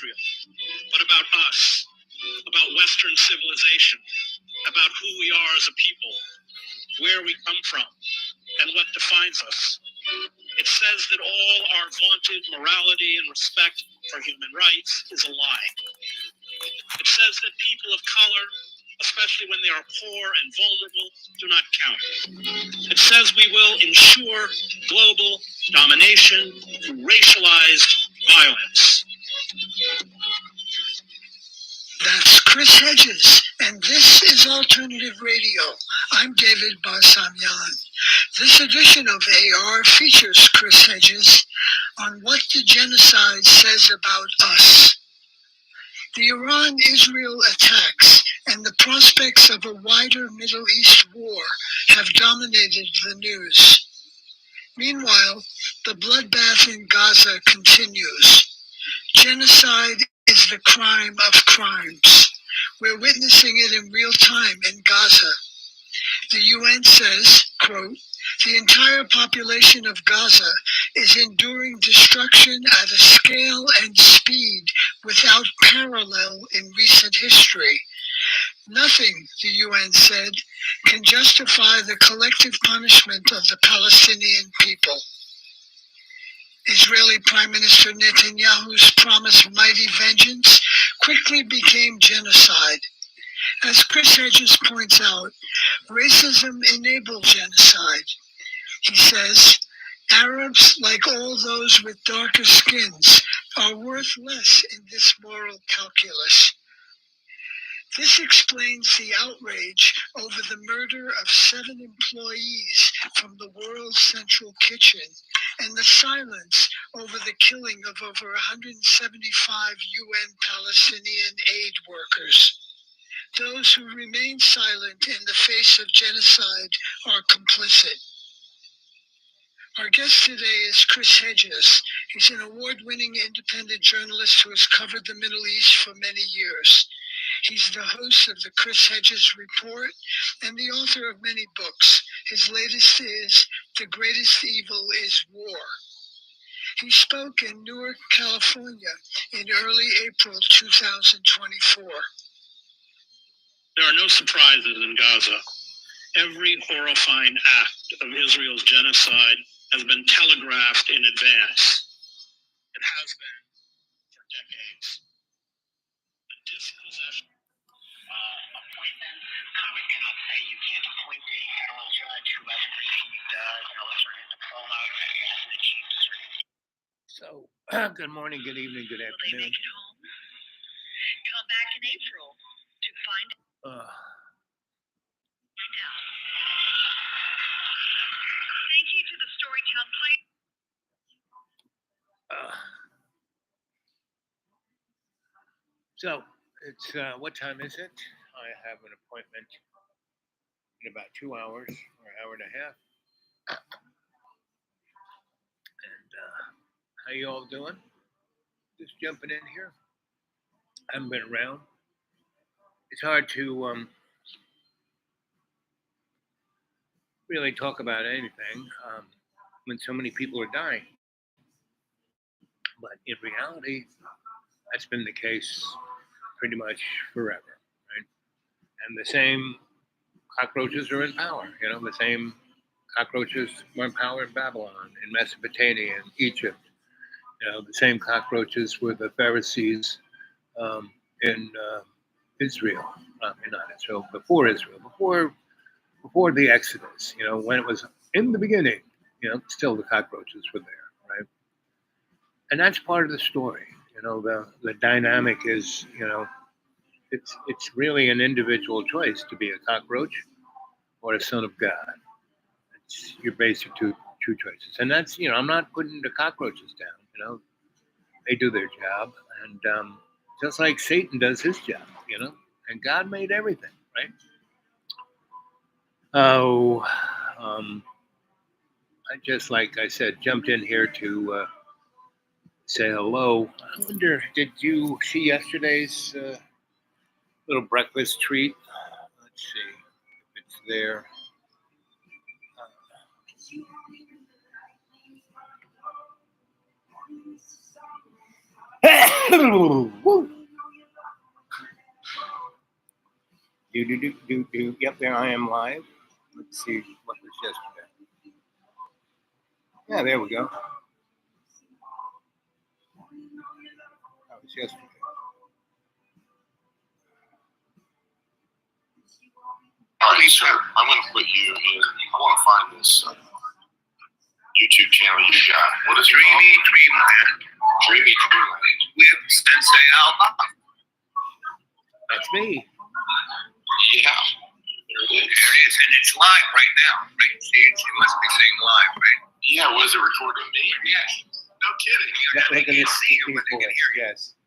Israel, but about us, about Western civilization, about who we are as a people, where we come from, and what defines us. It says that all our vaunted morality and respect for human rights is a lie. It says that people of color, especially when they are poor and vulnerable, do not count. It says we will ensure global domination through racialized violence. That's Chris Hedges, and this is Alternative Radio. I'm David Barsamyan. This edition of AR features Chris Hedges on what the genocide says about us. The Iran-Israel attacks and the prospects of a wider Middle East war have dominated the news. Meanwhile, the bloodbath in Gaza continues. Genocide is the crime of crimes. We're witnessing it in real time in Gaza. The UN says, quote, the entire population of Gaza is enduring destruction at a scale and speed without parallel in recent history. Nothing, the UN said, can justify the collective punishment of the Palestinian people. Israeli Prime Minister Netanyahu's promised mighty vengeance quickly became genocide. As Chris Hedges points out, racism enabled genocide. He says, Arabs, like all those with darker skins, are worth less in this moral calculus. This explains the outrage over the murder of 7 employees from the World Central Kitchen and the silence over the killing of over 175 UN Palestinian aid workers. Those who remain silent in the face of genocide are complicit. Our guest today is Chris Hedges. He's an award-winning independent journalist who has covered the Middle East for many years. He's the host of the Chris Hedges Report and the author of many books. His latest is The Greatest Evil is War. He spoke in Newark, California in early April 2024. There are no surprises in Gaza. Every horrifying act of Israel's genocide has been telegraphed in advance. It has been for decades. The dispossession appointment, Congress cannot say you can't appoint a federal judge who hasn't received a certain diploma or hasn't achieved a certain. So, good morning, good evening, good Will they afternoon. make it home? Come back in April to find out. Thank you to the Storytown Play. So, it's, what time is it? I have an appointment in about 2 hours or an hour and a half. And how you all doing? Just jumping in here. I haven't been around. It's hard to really talk about anything when so many people are dying. But in reality, that's been the case pretty much forever, right? And the same cockroaches are in power. You know, the same cockroaches were in power in Babylon, in Mesopotamia, in Egypt. You know, the same cockroaches were the Pharisees in Israel. I mean, not Israel, before Israel, before the Exodus. You know, when it was in the beginning, you know, still the cockroaches were there, right? And that's part of the story. You know, the dynamic is, you know, it's really an individual choice to be a cockroach or a son of God. It's your basic two choices. And that's, you know, I'm not putting the cockroaches down, you know. They do their job. And just like Satan does his job, you know. And God made everything, right? Oh, I just, like I said, jumped in here to say hello. I wonder, did you see yesterday's little breakfast treat? Let's see if it's there. Woo. Do. Yep, there I am live. Let's see what was yesterday. Yeah, there we go. That was yesterday. All right, so I'm going to put you in. I want to find this YouTube channel you got. What is it called? Dreamland. Dreamy Dreamland. With Sensei Alba. That's me. Yeah. There it is. There it is, and it's live right now, right? See, it must be saying live, right? Yeah, was it recording me? Yes. No kidding. Look They at can't this see you, but they can hear you. Yes.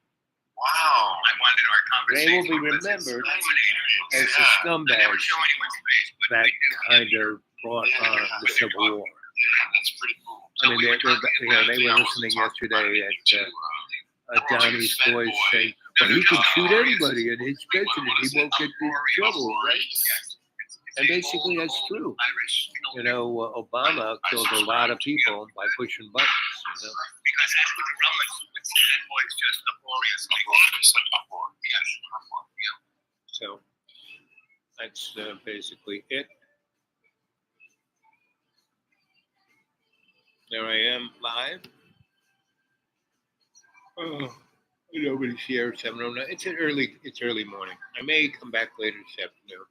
Wow. I wanted our They will conversation. be was remembered illuminated. as the I never scumbags show anyone's face, but that they do. kind of brought on the Civil War. Yeah, that's pretty cool. I mean, they were listening yesterday at Donnie's voice saying, well, he can shoot anybody and he's president, he won't get in trouble, right? And basically that's true. You know, Obama killed a lot of people by pushing buttons, you know? Because that's what the Romans would say. That boy's just uproarious. Like uproar. Yes. Uproar. Yeah. So that's basically it. There I am live. Oh, nobody's here. 7:09. It's early morning. I may come back later this afternoon.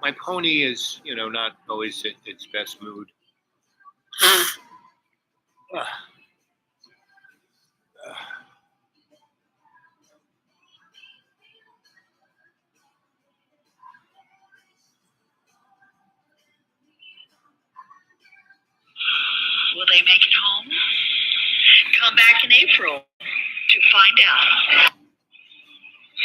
My pony is, not always in its best mood. Will they make it home? Come back in April to find out.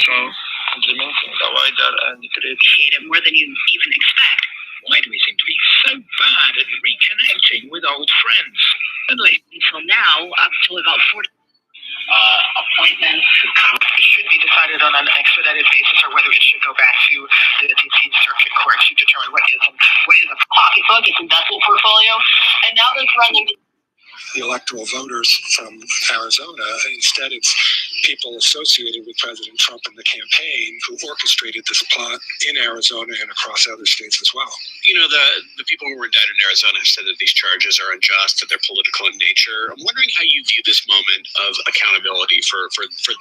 So, implementing the wider and great. Appreciate it more than you even expect. Why do we seem to be so bad at reconnecting with old friends? At least until now, up till about 40. Appointments should be decided on an expedited basis, or whether it should go back to the DC Circuit Court to determine what is a pocketbook, its investment portfolio, and now they're threatening the electoral voters from Arizona. Instead, it's people associated with President Trump and the campaign who orchestrated this plot in Arizona and across other states as well. The people who were indicted in Arizona have said that these charges are unjust, that they're political in nature. I'm wondering how you view this moment of accountability for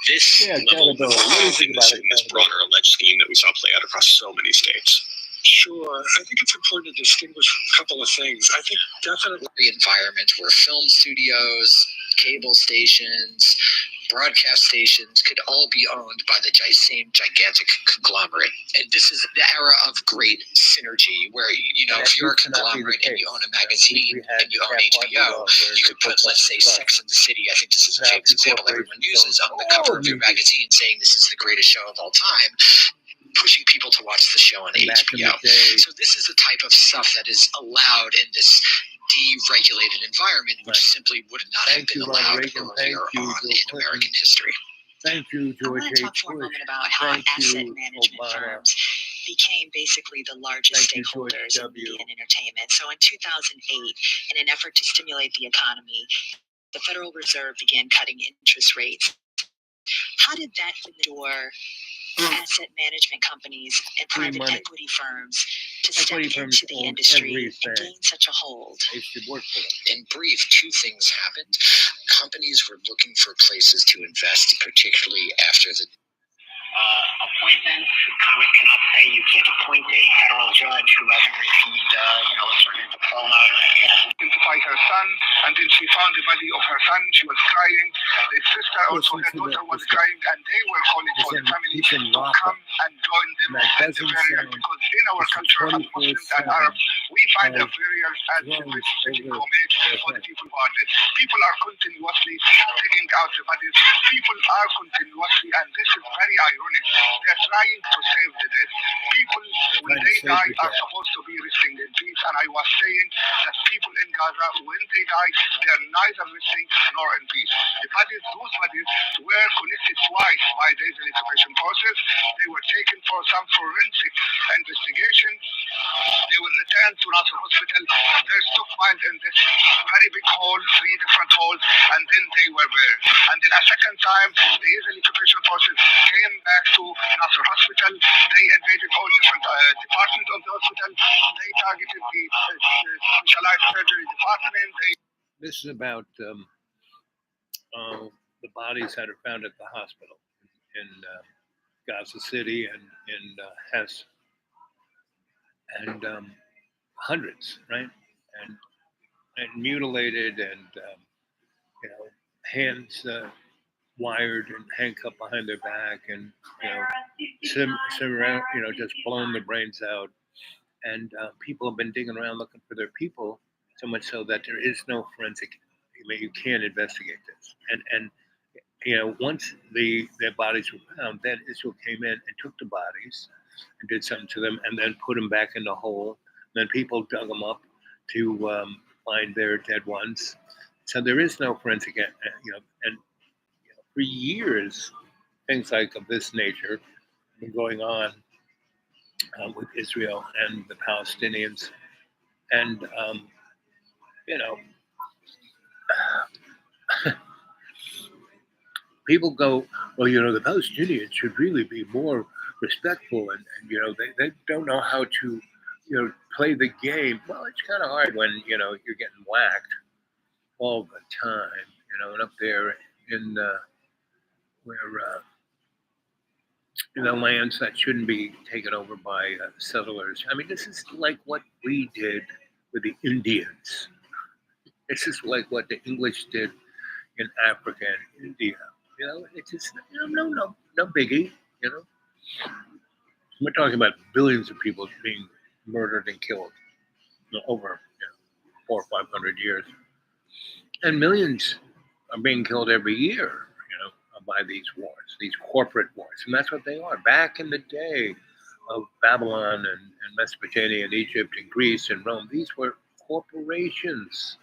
this level of in this broader alleged scheme that we saw play out across so many states. Sure. I think it's important to distinguish a couple of things. I think definitely the environment where film studios, cable stations, broadcast stations could all be owned by the same gigantic conglomerate. And this is the era of great synergy where, if you're a conglomerate and you own a magazine and you own HBO, you could put, let's say, Sex and the City. I think this is a famous example everyone uses on the cover of your magazine, saying this is the greatest show of all time, pushing people to watch the show on HBO. So this is the type of stuff that is allowed in this deregulated environment, which simply would not have been allowed earlier on in American history. Thank you, George I want to talk for a moment about how asset management firms became basically the largest stakeholders in media and entertainment. So in 2008, in an effort to stimulate the economy, the Federal Reserve began cutting interest rates. How did that open the door asset management companies and private equity firms to step into the industry and gain such a hold? I used to work for them. In brief, two things happened. Companies were looking for places to invest, particularly after the appointments. Congress cannot say you can't appoint a federal judge who hasn't received, a certain diploma. Identified her son, and then she found the body of her son. She was crying. The sister, also her daughter, was crying, and they were calling for the family to come and join them at the burial, because in our culture of Muslims and Arabs, we find the burials as a specific homage for the people who are dead. People are continuously digging out the bodies. People are continuously, and this is very ironic, they're trying to save the dead. People, when they die, are supposed to be resting in peace, and I was saying that people in Gaza, when they die, they're neither resting nor in peace. Those bodies were connected twice by the Israeli occupation forces. They were taken for some forensic investigation. They were returned to Nasser Hospital. They're stockpiled in this very big hole, 3 different holes, and then they were buried. And then as this is about the bodies that are found at the hospital in Gaza City and in Hess, and hundreds, right? And mutilated and hands wired and handcuffed behind their back, and just blown their brains out. And people have been digging around looking for their people, so much so that there is no forensic. You can't investigate this. And once their bodies were found, then Israel came in and took the bodies and did something to them, and then put them back in the hole. And then people dug them up to find their dead ones. So there is no forensic, and for years, things like of this nature have been going on with Israel and the Palestinians, and people go, well, the Palestinians should really be more respectful, and they don't know how to play the game. Well, it's kind of hard when you're getting whacked all the time, and up there in where in the lands that shouldn't be taken over by settlers. I mean, this is like what we did with the Indians. This is like what the English did in Africa and India. It's just no biggie. We're talking about billions of people being murdered and killed over 400 or 500 years, and millions are being killed every year. By these wars, these corporate wars, and that's what they are. Back in the day of Babylon and Mesopotamia and Egypt and Greece and Rome, these were corporations.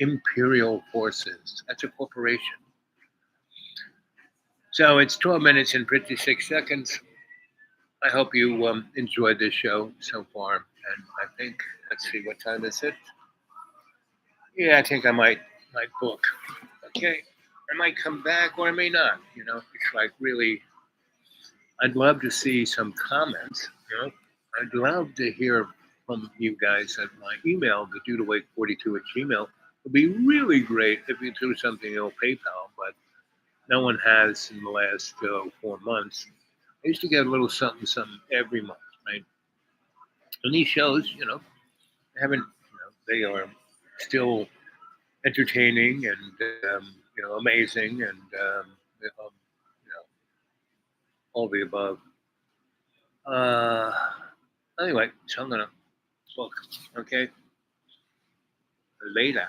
Imperial forces. That's a corporation. So it's 12 minutes and 56 seconds. I hope you enjoyed this show so far. And I think, let's see, what time is it? Yeah, I think I might book. Okay, I might come back or I may not. It's like really, I'd love to see some comments. I'd love to hear from you guys at my email, thedudawake42@gmail. It'd be really great if you threw something on PayPal, but no one has in the last 4 months. I used to get a little something every month, right? And these shows, haven't, they are still entertaining and, amazing and, all the above. Anyway, so I'm going to book, okay? Later.